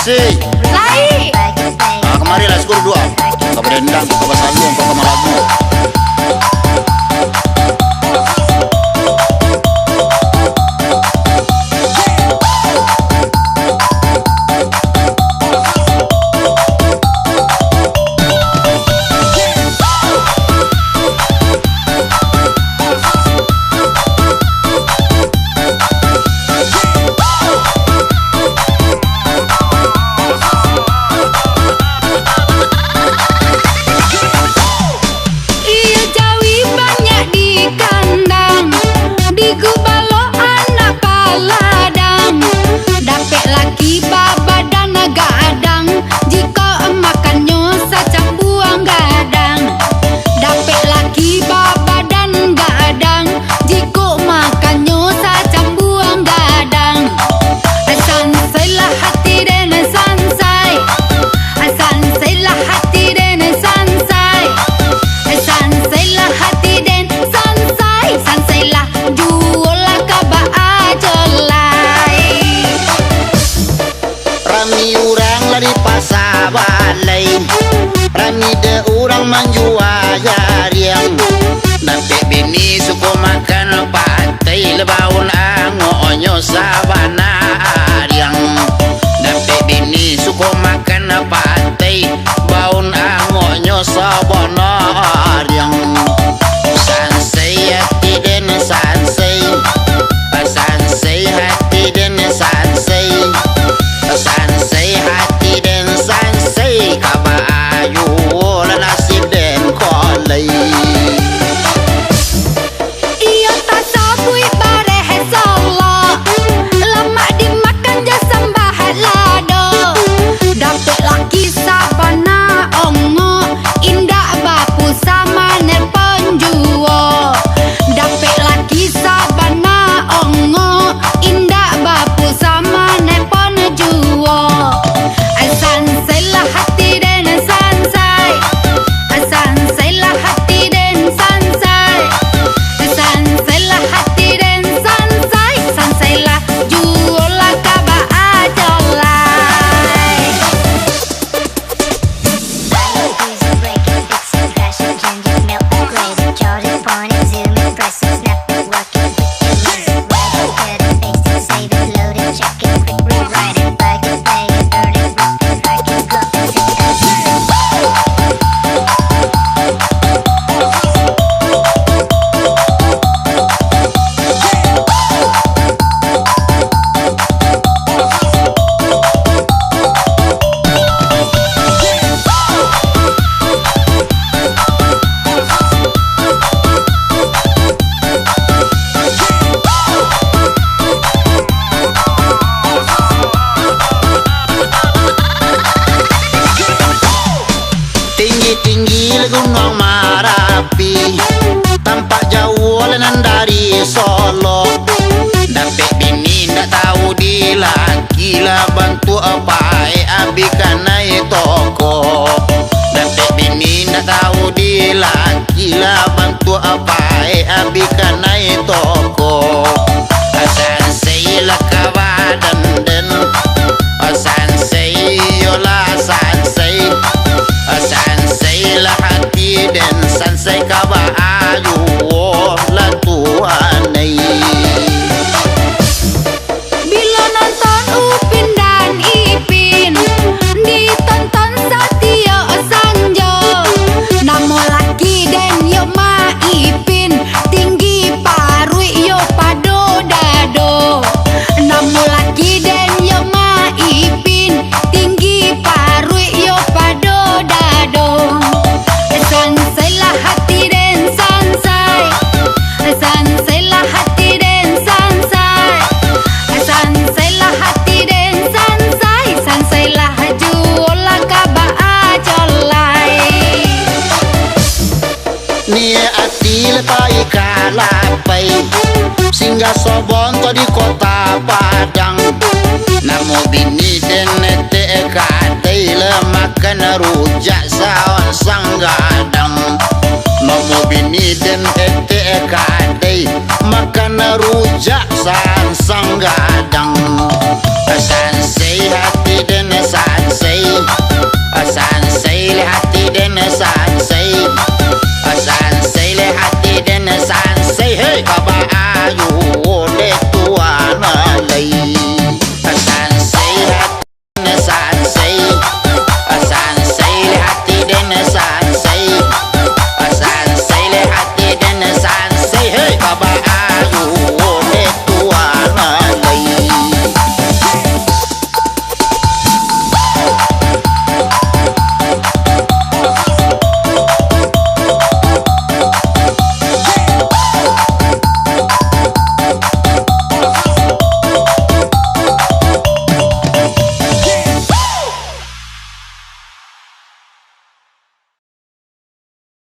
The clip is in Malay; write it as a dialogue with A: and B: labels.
A: Asik.
B: Lai.
A: Nah, kemari lah skor 2. Kau berdendang, kau basandung, kau kemalagu. Balai rami de orang menjual jariang Dapat bini suku makan patai lebaun angonyo sabana ariang Dapat bini suku makan patai baun angonyo sabana ariang Sansai hati den sansai Sansai hati den sansai Sansai hati den sansai kaba ayu la nasib den kolai
B: Iyo tak sabui bareh solo lama dimakan je sambah lado Dapat laki sabana ongo indah bapu sama nelpon juo Dapat laki sabana ongo indah bapu sama nelpon juo Sansai lah hati den sansai Sansai lah hati den sansai Sansai lah hati den sansai Sansai lah juolah kaba ajolai
A: Tinggi-tinggi Gunung Marapi tampak jauh lenan dari Solo Dapat bini ndak tahu di laki lah bantu apa abi kanai toko Dapat bini ndak tahu di laki lah bantu apa abi kanai toko Sansai lah kawadan den Sansai yola sansai Sansai lah hati dan sansai kaba ayu lah tuanai
B: Bila nonton Upin dan Ipin ditonton Satio Sanjo Namo laki den yo ma Ipin tinggi parui yo pado dado Namo laki den yo ma Ipin tinggi parui yo pado dado Sansai lah hati den sansai Sansai lah hati den sansai Sansai lah hati den sansai Sansai lah juolah kaba ajolai
A: Ni ati lepai kalapai singgah sobon to di kota Padang Namo bini den nete kadai le makan rujak